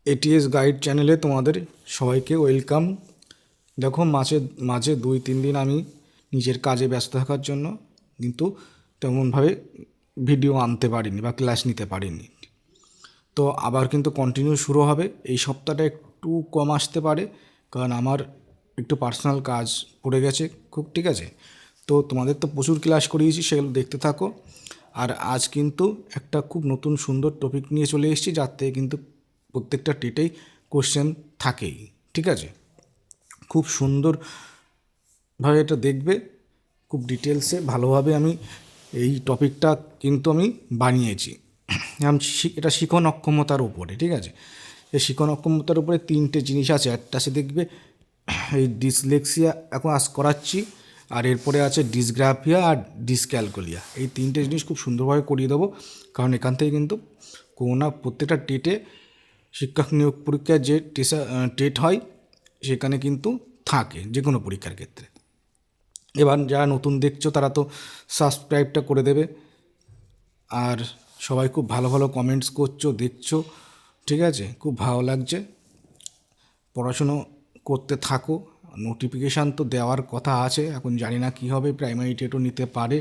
ATS guide চ্যানেলে তোমাদের সবাইকে ওয়েলকাম। দেখো মাঝে মাঝে 2-3 দিন আমি নিজের কাজে ব্যস্ত থাকার জন্য কিন্তু তেমনভাবে ভিডিও আনতে পারিনি বা ক্লাস নিতে পারিনি। তো আবার কিন্তু কন্টিনিউ শুরু হবে। এই সপ্তাহটা একটু কম আসতে পারে, কারণ আমার একটু পার্সোনাল কাজ পড়ে গেছে খুব, ঠিক আছে? তো তোমাদের তো প্রচুর ক্লাস করিয়েছি, সেগুলো দেখতে থাকো। আর আজ কিন্তু একটা খুব নতুন সুন্দর টপিক নিয়ে চলে এসেছি, যার থেকে কিন্তু প্রত্যেকটা টেটেই কোশ্চেন থাকেই, ঠিক আছে? খুব সুন্দরভাবে এটা দেখবে, খুব ডিটেলসে ভালোভাবে আমি এই টপিকটা কিন্তু আমি বানিয়েছি। এটা শিখন অক্ষমতার উপরে, ঠিক আছে? এই শিখন অক্ষমতার উপরে 3টে জিনিস আছে। একটা আছে দেখবে এই ডিসলেক্সিয়া এখন করাচ্ছি, আর এরপরে আছে ডিসগ্রাফিয়া আর ডিসক্যালকুলিয়া। এই 3টে জিনিস খুব সুন্দরভাবে করিয়ে দেবো, কারণ এখান থেকে কিন্তু কোনো না প্রত্যেকটা টেটে শিক্ষক নিয়োগ পরীক্ষার যে টেট হয় সেখানে কিন্তু থাকে যে কোনো পরীক্ষার ক্ষেত্রে। এবার যারা নতুন দেখছো তারা তো সাবস্ক্রাইবটা করে দেবে। আর সবাই খুব ভালো ভালো কমেন্টস করছো, দেখছো, ঠিক আছে? খুব ভালো লাগছে। পড়াশুনো করতে থাকো। নোটিফিকেশান তো দেওয়ার কথা আছে, এখন জানি না কী হবে, প্রাইমারি টেটও নিতে পারে,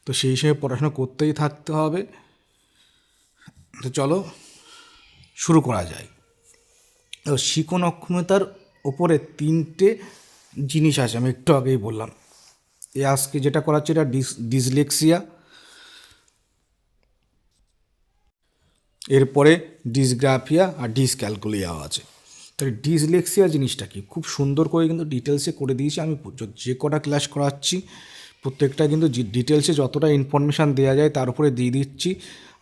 তো সেই হিসেবে পড়াশুনো করতেই থাকতে হবে। তো চলো শুরু করা যায়। শিখন অক্ষমতার ওপরে 3টে জিনিস আছে, আমি একটু আগেই বললাম। আজকে যেটা করাচ্ছে এটা ডিসলেক্সিয়া, এরপরে ডিসগ্রাফিয়া আর ডিসক্যালকুলিয়াও আছে। তাহলে ডিসলেক্সিয়া জিনিসটা কি, খুব সুন্দর করে কিন্তু ডিটেলসে করে দিয়েছি আমি। যে কটা ক্লাস করাচ্ছি প্রত্যেকটা কিন্তু ডিটেলসে যতটা ইনফরমেশান দেওয়া যায় তার উপরে দিয়ে দিচ্ছি।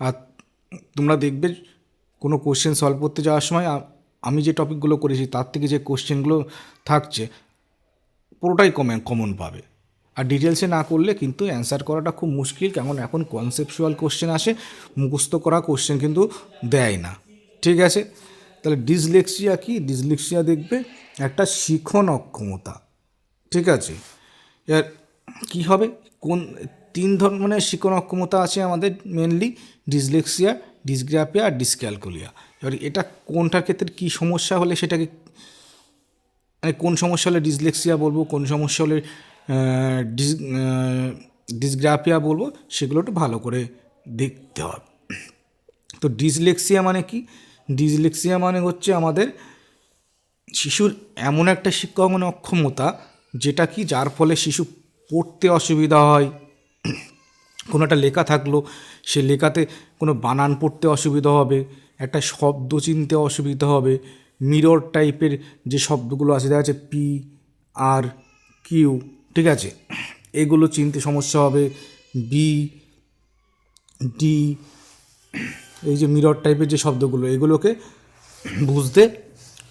আর তোমরা দেখবে কোনো কোশ্চেন সলভ করতে যাওয়ার সময় আমি যে টপিকগুলো করেছি তার থেকে যে কোশ্চেনগুলো থাকছে পুরোটাই কমন পাবে। আর ডিটেলসে না করলে কিন্তু অ্যান্সার করাটা খুব মুশকিল, কেমন এখন কনসেপচুয়াল কোশ্চেন আসে, মুখস্থ করা কোশ্চেন কিন্তু দেয় না, ঠিক আছে? তাহলে ডিসলেক্সিয়া কি? ডিসলেক্সিয়া দেখবে একটা শিখন অক্ষমতা, ঠিক আছে? এর কী হবে, কোন 3 ধরনের শিখন অক্ষমতা আছে আমাদের মেনলি: ডিসলেক্সিয়া, ডিসগ্রাফিয়া আর ডিসক্যালকুলিয়া। এবার এটা কোনটার ক্ষেত্রে কী সমস্যা হলে সেটাকে, মানে কোন সমস্যা হলে ডিসলেক্সিয়া বলবো, কোন সমস্যা হলে ডিসগ্রাফিয়া বলবো, সেগুলো একটু ভালো করে দেখতে হবে। তো ডিসলেক্সিয়া মানে কি? ডিসলেক্সিয়া মানে হচ্ছে আমাদের শিশুর এমন একটা শিক্ষা মানে অক্ষমতা যেটা কি, যার ফলে শিশু পড়তে অসুবিধা হয়। কোনো একটা লেখা থাকলো, সে লেখাতে কোনো বানান পড়তে অসুবিধা হবে, একটা শব্দ চিনতে অসুবিধা হবে, মিরর টাইপের যে শব্দগুলো আছে দেখা যাচ্ছে পি আর কিউ, ঠিক আছে, এগুলো চিনতে সমস্যা হবে। বি ডি, এই যে মিরর টাইপের যে শব্দগুলো, এগুলোকে বুঝতে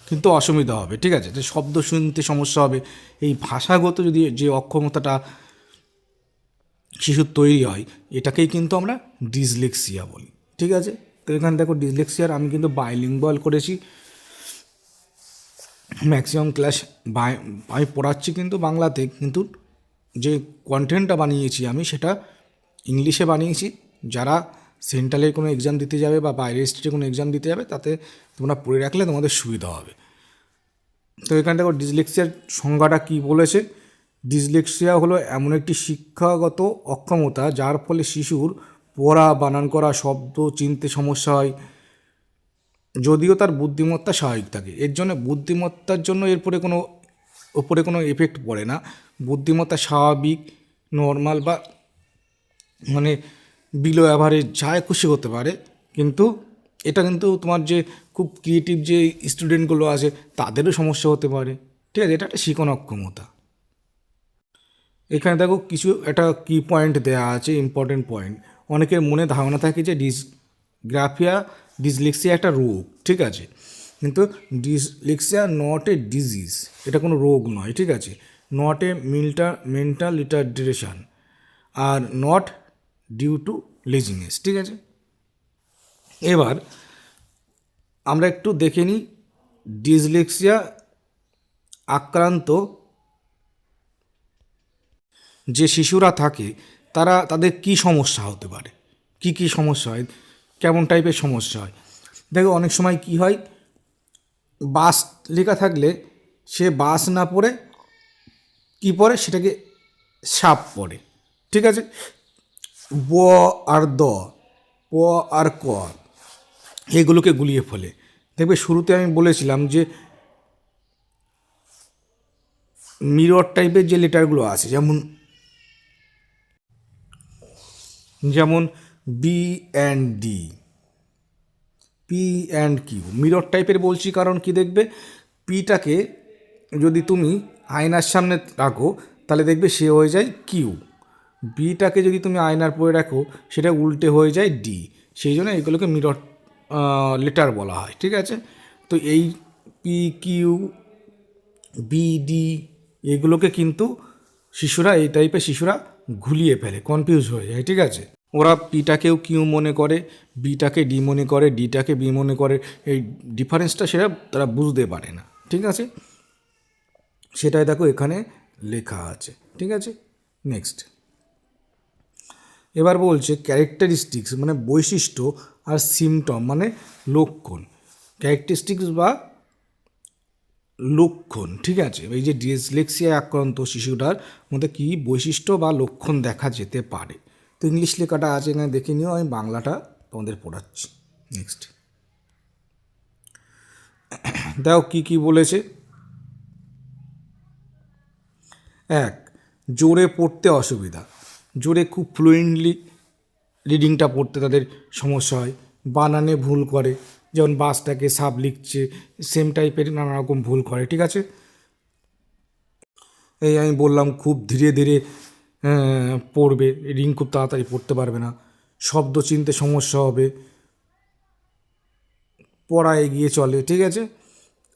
কিন্তু অসুবিধা হবে, ঠিক আছে? তো শব্দ শুনতে সমস্যা হবে। এই ভাষাগত যদি যে অক্ষমতাটা শিশুর তৈরি হয়, এটাকেই কিন্তু আমরা ডিসলেক্সিয়া বলি, ঠিক আছে? তো এখানে দেখো ডিসলেক্সিয়ার আমি কিন্তু বাইলিঙ্গুয়াল করেছি। ম্যাক্সিমাম ক্লাস আমি পড়াচ্ছি কিন্তু বাংলাতে, কিন্তু যে কন্টেন্টটা বানিয়েছি আমি সেটা ইংলিশে বানিয়েছি। যারা সেন্ট্রালে কোনো এক্সাম দিতে যাবে বা বাইরের স্টেটে কোনো এক্সাম দিতে যাবে, তাতে তোমরা পড়ে রাখলে তোমাদের সুবিধা হবে। তো এখানে দেখো ডিসলেক্সিয়ার সংজ্ঞাটা কী বলেছে। ডিসলেক্সিয়া হলো এমন একটি শিক্ষাগত অক্ষমতা যার ফলে শিশুর পড়া, বানান করা, শব্দ চিনতে সমস্যা হয়, যদিও তার বুদ্ধিমত্তা স্বাভাবিক থাকে। এর জন্য বুদ্ধিমত্তার জন্য ওপরে কোনো এফেক্ট পড়ে না। বুদ্ধিমত্তা স্বাভাবিক, নর্মাল বা মানে বিলো অ্যাভারেজ যা খুশি হতে পারে, কিন্তু এটা কিন্তু তোমার যে খুব ক্রিয়েটিভ যে স্টুডেন্টগুলো আছে তাদেরও সমস্যা হতে পারে, ঠিক আছে? এটা একটা শিখন অক্ষমতা। এখানে দেখো কিছু একটা কি পয়েন্ট দেওয়া আছে, ইম্পর্টেন্ট পয়েন্ট। অনেকের মনে ধারণা থাকে যে ডিসগ্রাফিয়া, ডিসলেক্সিয়া একটা রোগ, ঠিক আছে? কিন্তু ডিসলেক্সিয়া নট এ ডিজিজ, এটা কোনো রোগ নয়, ঠিক আছে? নট এ মেন্টাল রিটার্ডেশন, আর নট ডিউ টু লেজিনেস, ঠিক আছে? এবার আমরা একটু দেখে নিই ডিসলেক্সিয়া আক্রান্ত যে শিশুরা থাকে তাদের কি সমস্যা হতে পারে, কি সমস্যা হয়, কেমন টাইপের সমস্যা হয়। দেখো অনেক সময় কি হয়, বাস লেখা থাকলে সে বাস না পড়ে কী পড়ে, সেটাকে সাপ পড়ে। ঠিক আছে, ব আর দ, প আর ক, এগুলোকে গুলিয়ে ফেলে। দেখবে শুরুতে আমি বলেছিলাম যে মিরর টাইপের যে লেটারগুলো আছে, যেমন B and D, P and Q, mirror টাইপের বলছি কারণ কি, দেখবে পিটাকে যদি তুমি আয়নার সামনে রাখো তাহলে দেখবে সে হয়ে যায় কিউ, বিটাকে যদি তুমি আয়নার পরে রাখো সেটা উল্টে হয়ে যায় ডি। সেই জন্য এগুলোকে মিরর লেটার বলা হয়। ঠিক আছে, তো এই পি কিউ বি ডি এগুলোকে কিন্তু শিশুরা, এই টাইপের শিশুরা ঘুলিয়ে ফেলে, কনফিউজ হয়ে যায়। ঠিক আছে, ওরা পিটাকেও কিউ মনে করে, বিটাকে ডি মনে করে, ডিটাকে বি মনে করে। এই ডিফারেন্সটা সেটা তারা বুঝতে পারে না। ঠিক আছে, সেটাই দেখো এখানে লেখা আছে। ঠিক আছে, নেক্সট এবার বলছে ক্যারেক্টারিস্টিক্স মানে বৈশিষ্ট্য, আর সিমটম মানে লক্ষণ। ক্যারেক্টারিস্টিক্স বা লক্ষণ। ঠিক আছে, এই যে ডিসলেক্সিয়ায় আক্রান্ত শিশুটার মধ্যে কী বৈশিষ্ট্য বা লক্ষণ দেখা যেতে পারে। তো ইংলিশ লেখাটা আছে এখানে দেখে নিও, আমি বাংলাটা তোমাদের পড়াচ্ছি। নেক্সট দেখো কী কী বলেছে। 1, জোরে পড়তে অসুবিধা, জোরে খুব ফ্লুয়েন্টলি রিডিংটা পড়তে তাদের সমস্যা হয়, বানানে ভুল করে, যেমন বাসটাকে সাব লিখছে, সেম টাইপের নানা রকম ভুল করে। ঠিক আছে, এই আমি বললাম খুব ধীরে ধীরে পড়বে, রিডিং খুব তাড়াতাড়ি পড়তে পারবে না, শব্দ চিনতে সমস্যা হবে, পড়া এগিয়ে চলে। ঠিক আছে,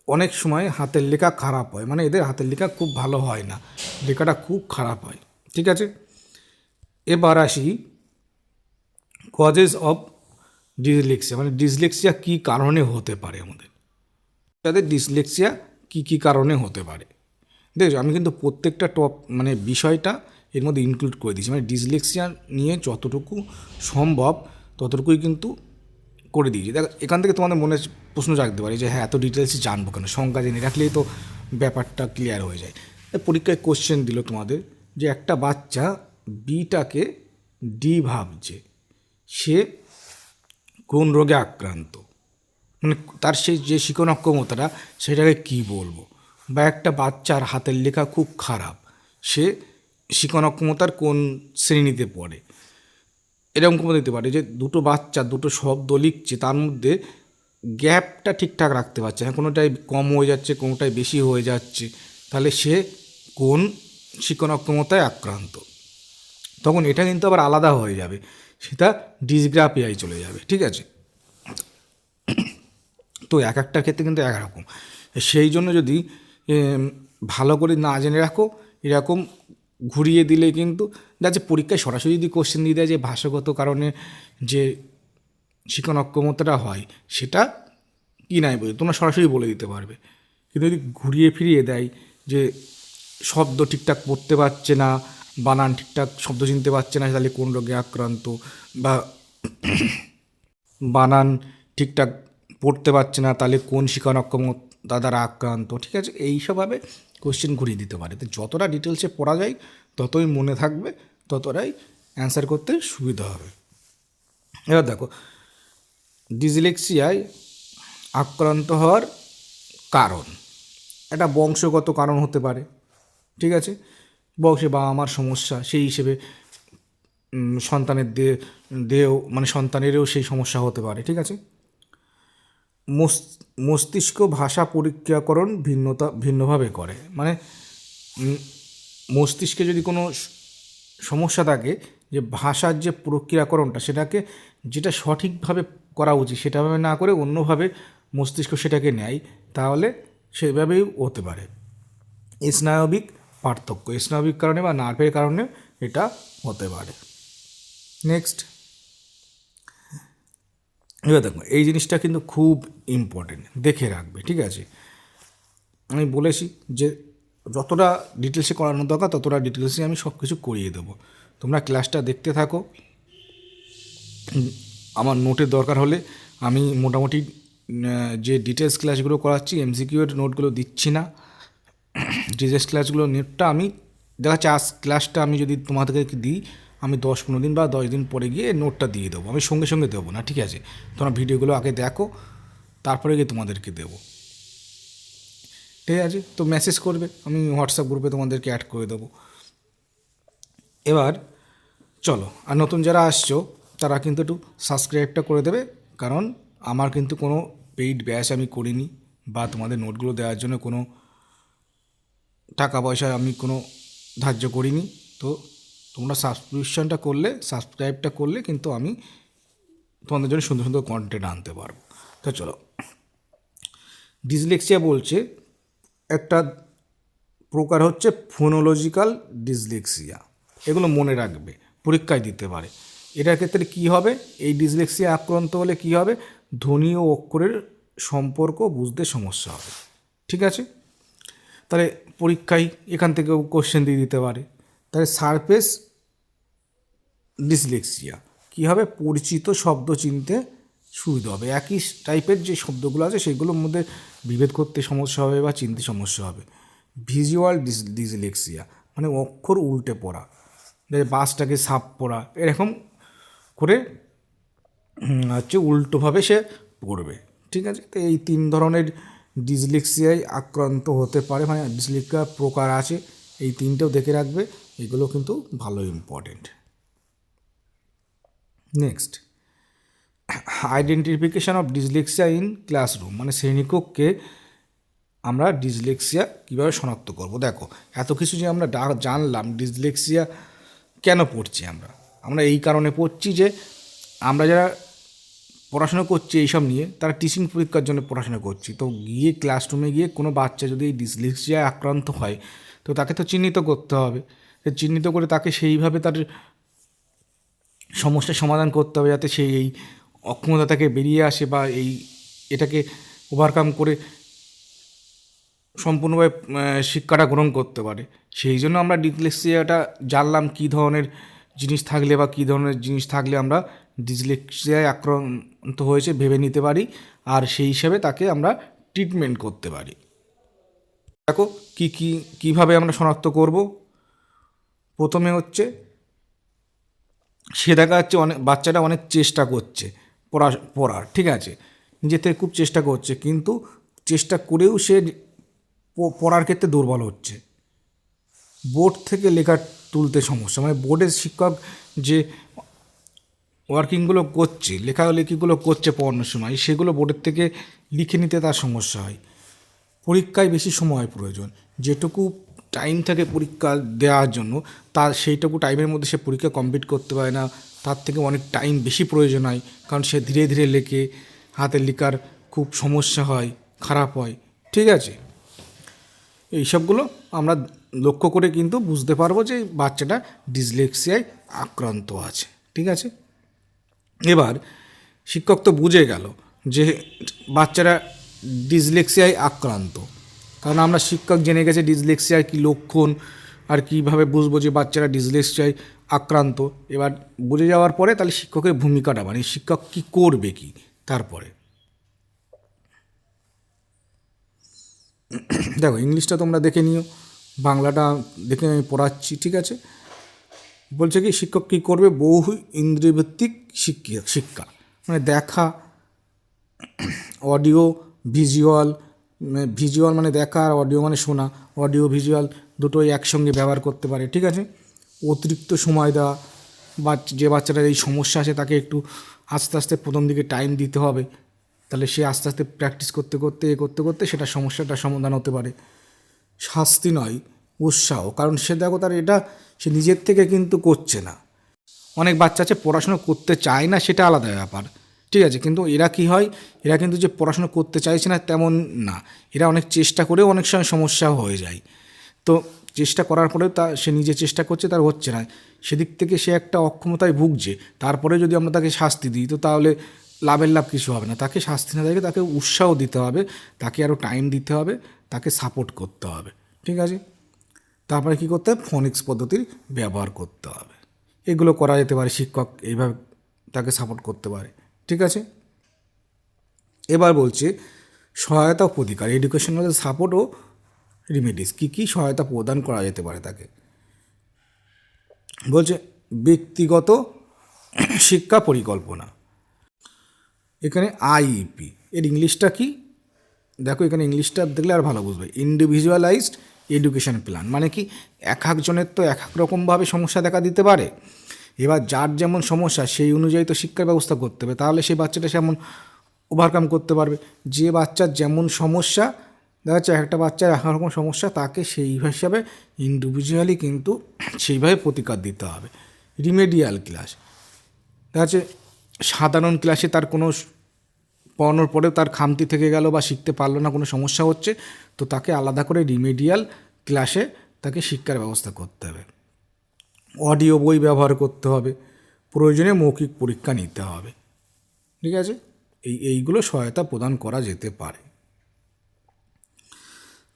অনেক সময় হাতের লেখা খারাপ হয়, মানে এদের হাতের লেখা খুব ভালো হয় না, লেখাটা খুব খারাপ হয়। ঠিক আছে, এবার আসি কজেস অফ ডিসলেক্সিয়া, মানে ডিসলেক্সিয়া কী কারণে হতে পারে আমাদের, তাদের ডিসলেক্সিয়া কী কী কারণে হতে পারে। দেখো আমি কিন্তু প্রত্যেকটা মানে বিষয়টা এর মধ্যে ইনক্লুড করে দিয়েছি, মানে ডিসলেক্সিয়া নিয়ে যতটুকু সম্ভব ততটুকুই কিন্তু করে দিয়েছি। দেখ এখান থেকে তোমাদের মনে প্রশ্ন জাগতে পারে যে হ্যাঁ এত ডিটেলসে জানবো কেন, সংজ্ঞা জেনে রাখলেই তো ব্যাপারটা ক্লিয়ার হয়ে যায়। পরীক্ষায় কোশ্চেন দিল তোমাদের যে একটা বাচ্চা বিটাকে ডি ভাবছে, সে কোন রোগে আক্রান্ত, মানে তার সেই যে শিখন অক্ষমতাটা সেটাকে কী বলবো। বা একটা বাচ্চার হাতের লেখা খুব খারাপ, সে শিখন অক্ষমতার কোন শ্রেণীতে পড়ে। এরকম কোনো দিতে পারে যে দুটো বাচ্চা দুটো শব্দ লিখছে, তার মধ্যে গ্যাপটা ঠিকঠাক রাখতে পারছে না, কোনোটাই কম হয়ে যাচ্ছে কোনোটাই বেশি হয়ে যাচ্ছে, তাহলে সে কোন শিখন অক্ষমতায় আক্রান্ত। তখন এটা কিন্তু আবার আলাদা হয়ে যাবে, সেটা ডিসগ্রাফিয়ায় চলে যাবে। ঠিক আছে, তো এক একটার ক্ষেত্রে কিন্তু একরকম। সেই জন্য যদি ভালো করে না জেনে রাখো, এরকম ঘুরিয়ে দিলে কিন্তু যাচ্ছে পরীক্ষায় সরাসরি যদি কোশ্চেন দিয়ে দেয় যে ভাষাগত কারণে যে শিখন অক্ষমতাটা হয় সেটা কি নাই বলে তোমরা সরাসরি বলে দিতে পারবে। কিন্তু যদি ঘুরিয়ে ফিরিয়ে দেয় যে শব্দ ঠিকঠাক পড়তে পারছে না, বানান ঠিকঠাক শব্দ চিনতে পারছে না, তাহলে কোন রোগে আক্রান্ত, বা বানান ঠিকঠাক পড়তে পারছে না তাহলে কোন শিখন অক্ষমতা দ্বারা আক্রান্ত। ঠিক আছে, এইসবভাবে কোশ্চেন ঘুরিয়ে দিতে পারে। তো যতটা ডিটেলসে পড়া যায় ততই মনে থাকবে, ততটাই অ্যান্সার করতে সুবিধা হবে। এবার দেখো ডিসলেক্সিয়ায় আক্রান্ত হওয়ার কারণ, একটা বংশগত কারণ হতে পারে। ঠিক আছে, বংশে বাবা মার সমস্যা, সেই হিসেবে সন্তানের দেহেও মানে সন্তানেরও সেই সমস্যা হতে পারে। ঠিক আছে, মস্তিষ্ক ভাষা প্রক্রিয়াকরণ ভিন্নভাবে করে, মানে মস্তিষ্কে যদি কোনো সমস্যা থাকে, যে ভাষার যে প্রক্রিয়াকরণটা সেটাকে যেটা সঠিকভাবে করা উচিত সেটাভাবে না করে অন্যভাবে মস্তিষ্ক সেটাকে নেয়, তাহলে সেভাবেই হতে পারে। স্নায়বিক পার্থক্য, স্নায়বিক কারণে বা নার্ভের কারণে এটা হতে পারে। নেক্সট এবার দেখো এই জিনিসটা কিন্তু খুব ইম্পর্টেন্ট, দেখে রাখবে। ঠিক আছে, আমি বলেছি যে যতটা ডিটেলসে করানো দরকার ততটা ডিটেলসে আমি সব কিছু করিয়ে দেবো। তোমরা ক্লাসটা দেখতে থাকো, আমার নোটের দরকার হলে আমি মোটামুটি যে ডিটেলস ক্লাসগুলো করাচ্ছি, এমসিকিউ এর নোটগুলো দিচ্ছি না। ডিটেলস ক্লাসগুলো নেটটা আমি দেখা যাচ্ছে আজ ক্লাসটা আমি যদি তোমাদেরকে দিই, আমি 10-15 দিন বা 10 দিন পরে গিয়ে নোটটা দিয়ে দেবো, আমি সঙ্গে সঙ্গে দেবো না, ঠিক আছে? তোমরা ভিডিওগুলো আগে দেখো, তারপরে গিয়ে তোমাদেরকে দেবো, ঠিক আছে? তো মেসেজ করবে, আমি হোয়াটসঅ্যাপ গ্রুপে তোমাদেরকে অ্যাড করে দেবো। এবার চলো, আর নতুন যারা আসছো তারা কিন্তু একটু সাবস্ক্রাইবটা করে দেবে, কারণ আমার কিন্তু কোনো পেইড ব্যাচ আমি করিনি, বা তোমাদের নোটগুলো দেওয়ার জন্য কোনো টাকা পয়সা আমি কোনো ধার্য করিনি। তো তোমরা সাবস্ক্রাইবটা করলে কিন্তু আমি তোমাদের জন্য সুন্দর সুন্দর কন্টেন্ট আনতে পারবো। তো চলো, ডিসলেক্সিয়া বলছে একটা প্রকার হচ্ছে ফোনোলজিক্যাল ডিসলেক্সিয়া, এগুলো মনে রাখবে, পরীক্ষায় দিতে পারে। এটার ক্ষেত্রে কী হবে, এই ডিসলেক্সিয়া আক্রান্ত হলে কী হবে, ধ্বনি ও অক্ষরের সম্পর্ক বুঝতে সমস্যা হবে, ঠিক আছে? তাহলে পরীক্ষায় এখান থেকেও কোশ্চেন দিয়ে দিতে পারে। তাহলে সারফেস ডিসলেক্সিয়া কী হবে, পরিচিত শব্দ চিনতে সুবিধা হবে, একই টাইপের যে শব্দগুলো আছে সেগুলোর মধ্যে বিভেদ করতে সমস্যা হবে বা চিনতে সমস্যা হবে। ভিজুয়াল ডিসলেক্সিয়া মানে অক্ষর উল্টে পড়া, বাসটাকে সাপ পড়া, এরকম করে হচ্ছে উল্টোভাবে সে পড়বে, ঠিক আছে? তো এই 3 ধরনের ডিসলেক্সিয়ায় আক্রান্ত হতে পারে, মানে ডিসলেক্সিয়া প্রকার আছে, এই 3টেও দেখে রাখবে, এগুলো কিন্তু ভালো important. Next, identification of dyslexia in classroom, মানে শ্রেণীকক্ষে আমরা ডিসলেক্সিয়া কীভাবে শনাক্ত করব। দেখো, এত কিছু যে আমরা জানলাম, ডিসলেক্সিয়া কেন পড়ছি আমরা, আমরা এই কারণে পড়ছি যে আমরা যারা পড়াশোনা করছি এইসব নিয়ে, তারা টিচিং পরীক্ষার জন্য পড়াশোনা করছি। তো গিয়ে ক্লাসরুমে গিয়ে কোনো বাচ্চা যদি এই ডিসলেক্সিয়ায় আক্রান্ত হয়, তো তাকে তো চিহ্নিত করতে হবে, চিহ্নিত করে তাকে সেইভাবে তার সমস্যার সমাধান করতে হবে, যাতে সেই এই অক্ষমতা থেকে বেরিয়ে আসে বা এটাকে ওভারকাম করে সম্পূর্ণভাবে শিক্ষাটা গ্রহণ করতে পারে। সেই জন্য আমরা ডিসলেক্সিয়াটা জানলাম, কী ধরনের জিনিস থাকলে বা কী ধরনের জিনিস থাকলে আমরা ডিসলেক্সিয়ায় আক্রান্ত হয়েছে ভেবে নিতে পারি, আর সেই হিসাবে তাকে আমরা ট্রিটমেন্ট করতে পারি। দেখো কীভাবে আমরা শনাক্ত করব। প্রথমে হচ্ছে, সে দেখা যাচ্ছে বাচ্চাটা অনেক চেষ্টা করছে পড়ার, ঠিক আছে, নিজে থেকে খুব চেষ্টা করছে, কিন্তু চেষ্টা করেও সে পড়ার ক্ষেত্রে দুর্বল হচ্ছে, বোর্ড থেকে লেখা তুলতে সমস্যা, মানে বোর্ডের শিক্ষক যে ওয়ার্কিংগুলো করছে, লেখালেখিগুলো করছে পড়ানোর সময়, সেগুলো বোর্ডের থেকে লিখে নিতে তার সমস্যা হয়। পরীক্ষায় বেশি সময় প্রয়োজন, যেটুকু টাইম থাকে পরীক্ষা দেওয়ার জন্য, তার সেইটুকু টাইমের মধ্যে সে পরীক্ষা কমপ্লিট করতে পারে না, তার থেকে অনেক টাইম বেশি প্রয়োজন হয়, কারণ সে ধীরে ধীরে লেখে, হাতের লেখার খুব সমস্যা হয়, খারাপ হয়, ঠিক আছে? এইসবগুলো আমরা লক্ষ্য করে কিন্তু বুঝতে পারবো যে বাচ্চাটা ডিসলেক্সিয়ায় আক্রান্ত আছে, ঠিক আছে? এবার শিক্ষক তো বুঝে গেল যে বাচ্চারা ডিসলেক্সিয়ায় আক্রান্ত, কারণ আমরা শিক্ষক জেনে গেছে ডিসলেক্সিয়ার কী লক্ষণ আর কীভাবে বুঝবো যে বাচ্চারা ডিসলেক্সিয়ায় আক্রান্ত। এবার বুঝে যাওয়ার পরে তাহলে শিক্ষকের ভূমিকাটা, মানে শিক্ষক কী করবে কি, তারপরে দেখো, ইংলিশটা তোমরা দেখে নিও, বাংলাটা দেখে আমি পড়াচ্ছি, ঠিক আছে? বলছে কি, শিক্ষক কী করবে, বহু ইন্দ্রিয়ভিত্তিক শিক্ষা, মানে দেখা, অডিও, ভিজুয়াল, মানে দেখা, আর অডিও মানে শোনা, অডিও ভিজুয়াল দুটোই একসঙ্গে ব্যবহার করতে পারে, ঠিক আছে? অতিরিক্ত সময় দেওয়া, যে বাচ্চাটার এই সমস্যা আছে তাকে একটু আস্তে আস্তে প্রথম দিকে টাইম দিতে হবে, তাহলে সে আস্তে আস্তে প্র্যাকটিস করতে করতে সেটা সমস্যাটার সমাধান হতে পারে। শাস্তি নয়, উৎসাহ, কারণ সে দেখো তার এটা সে নিজের থেকে কিন্তু করছে না। অনেক বাচ্চা আছে পড়াশোনা করতে চায় না, সেটা আলাদা ব্যাপার, ঠিক আছে, কিন্তু এরা কি হয়, এরা কিন্তু যে পড়াশোনা করতে চাইছে না তেমন না, এরা অনেক চেষ্টা করেও অনেক সময় সমস্যা হয়ে যায়। তো চেষ্টা করার পরেও সে নিজে চেষ্টা করছে, তার হচ্ছে না, সেদিক থেকে সে একটা অক্ষমতায় ভুগছে। তারপরে যদি আমরা তাকে শাস্তি দিই, তো তাহলে লাভ কিছু হবে না। তাকে শাস্তি না দেখে তাকে উৎসাহ দিতে হবে, তাকে আরও টাইম দিতে হবে, তাকে সাপোর্ট করতে হবে, ঠিক আছে? তারপরে কী করতে হবে, ফোনিক্স পদ্ধতির ব্যবহার করতে হবে। এগুলো করা যেতে পারে, শিক্ষক এইভাবে তাকে সাপোর্ট করতে পারে, ঠিক আছে? এবার বলছে সহায়তা ও প্রতিকার, এডুকেশনাল সাপোর্ট ও রিমেডিস, কী কী সহায়তা প্রদান করা যেতে পারে তাকে। বলছে ব্যক্তিগত শিক্ষা পরিকল্পনা, এখানে আইইপি এর ইংলিশটা কি দেখো, এখানে ইংলিশটা দেখলে আর ভালো বুঝবে। ইন্ডিভিজুয়ালাইজড এডুকেশন প্ল্যান, মানে কি এক একজনের তো এক এক রকমভাবে সমস্যা দেখা দিতে পারে, এবার যার যেমন সমস্যা সেই অনুযায়ী তো শিক্ষার ব্যবস্থা করতে হবে, তাহলে সেই বাচ্চাটা সেমন ওভারকাম করতে পারবে। যে বাচ্চার যেমন সমস্যা, দেখা যাচ্ছে একটা বাচ্চার এক রকম সমস্যা, তাকে সেই হিসাবে ইন্ডিভিজুয়ালি কিন্তু সেইভাবে প্রতিকার দিতে হবে। রিমেডিয়াল ক্লাস, দেখা যাচ্ছে সাধারণ ক্লাসে তার কোনো পড়ানোর পরেও তার খামতি থেকে গেল বা শিখতে পারলো না, কোনো সমস্যা হচ্ছে, তো তাকে আলাদা করে রিমেডিয়াল ক্লাসে তাকে শিক্ষার ব্যবস্থা করতে হবে। অডিও বই ব্যবহার করতে হবে, প্রয়োজনে মৌখিক পরীক্ষা নিতে হবে, ঠিক আছে। এইগুলো সহায়তা প্রদান করা যেতে পারে।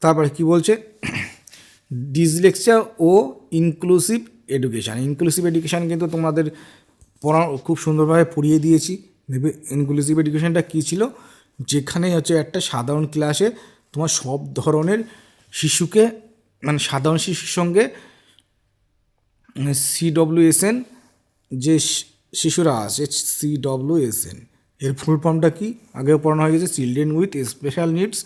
তারপরে কি বলছে, ডিসলেক্সিয়া ও ইনক্লুসিভ এডুকেশান। ইনক্লুসিভ এডুকেশান কিন্তু তোমাদের খুব সুন্দরভাবে পড়িয়ে দিয়েছি। দেখবে ইনক্লুসিভ এডুকেশানটা কী ছিল, যেখানে হচ্ছে একটা সাধারণ ক্লাসে তোমার সব ধরনের শিশুকে, মানে সাধারণ শিশুর সঙ্গে CWSN যে শিশুরা আছে, CWSN এর ফুল ফর্মটা কি আগেও পড়ানো হয়ে গেছে, চিলড্রেন উইথ স্পেশাল নিডস।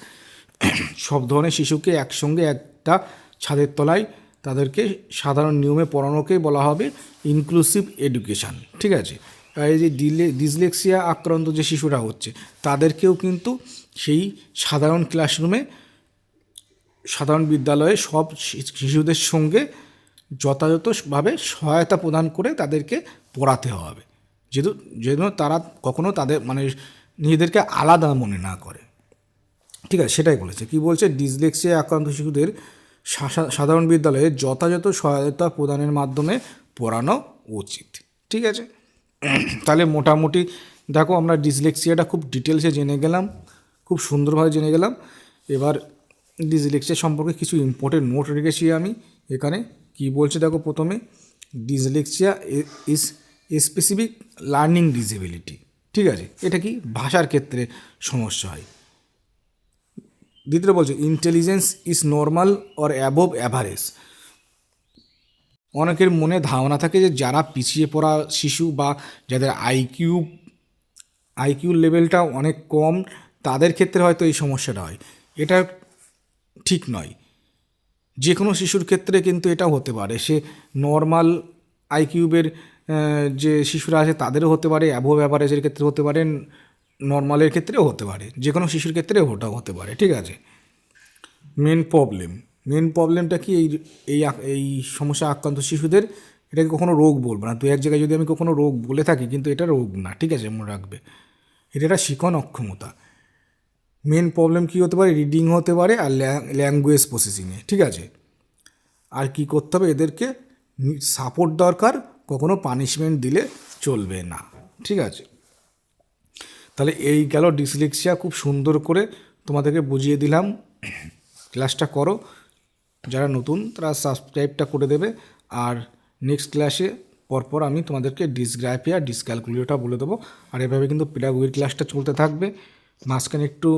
সব ধরনের শিশুকে একসঙ্গে একটা ছাদের তলায় তাদেরকে সাধারণ নিয়মে পড়ানোকেই বলা হবে ইনক্লুসিভ এডুকেশান, ঠিক আছে। এই যে ডিসলেক্সিয়া আক্রান্ত যে শিশুরা হচ্ছে, তাদেরকেও কিন্তু সেই সাধারণ ক্লাসরুমে, সাধারণ বিদ্যালয়ে সব শিশুদের সঙ্গে যথাযথভাবে সহায়তা প্রদান করে তাদেরকে পড়াতে হবে, যেন তারা কখনো তাদের মানে নিজেদেরকে আলাদা মনে না করে, ঠিক আছে। সেটাই বলেছে। কি বলছে, ডিসলেক্সিয়া আক্রান্ত শিশুদের সাধারণ বিদ্যালয়ে যথাযথ সহায়তা প্রদানের মাধ্যমে পড়ানো উচিত, ঠিক আছে। তাহলে মোটামুটি দেখো আমরা ডিসলেক্সিয়াটা খুব ডিটেলসে জেনে গেলাম, খুব সুন্দরভাবে জেনে গেলাম। এবার ডিসলেক্সিয়া সম্পর্কে কিছু ইম্পর্টেন্ট নোট রেখেছি আমি এখানে। কি বলছে দেখো, প্রথমে dyslexia is specific learning disability, ঠিক আছে। এটা কি ভাষার ক্ষেত্রে সমস্যা হয়। দ্বিতীয় বলছে intelligence is normal or above average. অনেকের মনে ধারণা থাকে যে যারা পিছিয়ে পড়া শিশু বা যাদের আইকিউ লেভেলটা অনেক কম, তাদের ক্ষেত্রে হয়তো এই সমস্যাটা হয়। এটা ঠিক নয়। যে কোনো শিশুর ক্ষেত্রে কিন্তু এটা হতে পারে। সে নর্মাল আইকিউবের যে শিশুরা আছে তাদেরও হতে পারে, অ্যাবোভ অ্যাভারেজের ক্ষেত্রে হতে পারে, নর্মালের ক্ষেত্রেও হতে পারে, যে কোনো শিশুর ক্ষেত্রে ওটাও হতে পারে, ঠিক আছে। মেন প্রবলেমটা কি, এই সমস্যা আক্রান্ত শিশুদের এটাকে কখনো রোগ বলবো না। তো এক জায়গায় যদি আমি কখনো রোগ বলে থাকি, কিন্তু এটা রোগ না, ঠিক আছে, মনে রাখবে। এটা একটা শিখন অক্ষমতা। মেন প্রবলেম কী হতে পারে, রিডিং হতে পারে আর ল্যাঙ্গুয়েজ প্রসেসিংয়ে, ঠিক আছে। আর কি করতে হবে, এদেরকে সাপোর্ট দরকার, কখনো পানিশমেন্ট দিলে চলবে না, ঠিক আছে। তাহলে এই গেল ডিসলেক্সিয়া, খুব সুন্দর করে তোমাদেরকে বুঝিয়ে দিলাম। ক্লাসটা করো, যারা নতুন তারা সাবস্ক্রাইবটা করে দেবে। আর নেক্সট ক্লাসে পরপর আমি তোমাদেরকে ডিসগ্রাফিয়া ডিসক্যালকুলেটরটা বলে দেবো। আর এভাবে কিন্তু পেডাগোগির ক্লাসটা চলতে থাকবে। মাঝখানে একটু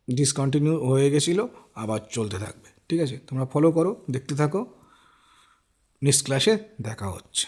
ডিসকন্টিনিউ হয়ে গেছিলো, আবার চলতে থাকবে, ঠিক আছে। তোমরা ফলো করো, দেখতে থাকো। নেক্সট ক্লাসে দেখা হচ্ছে।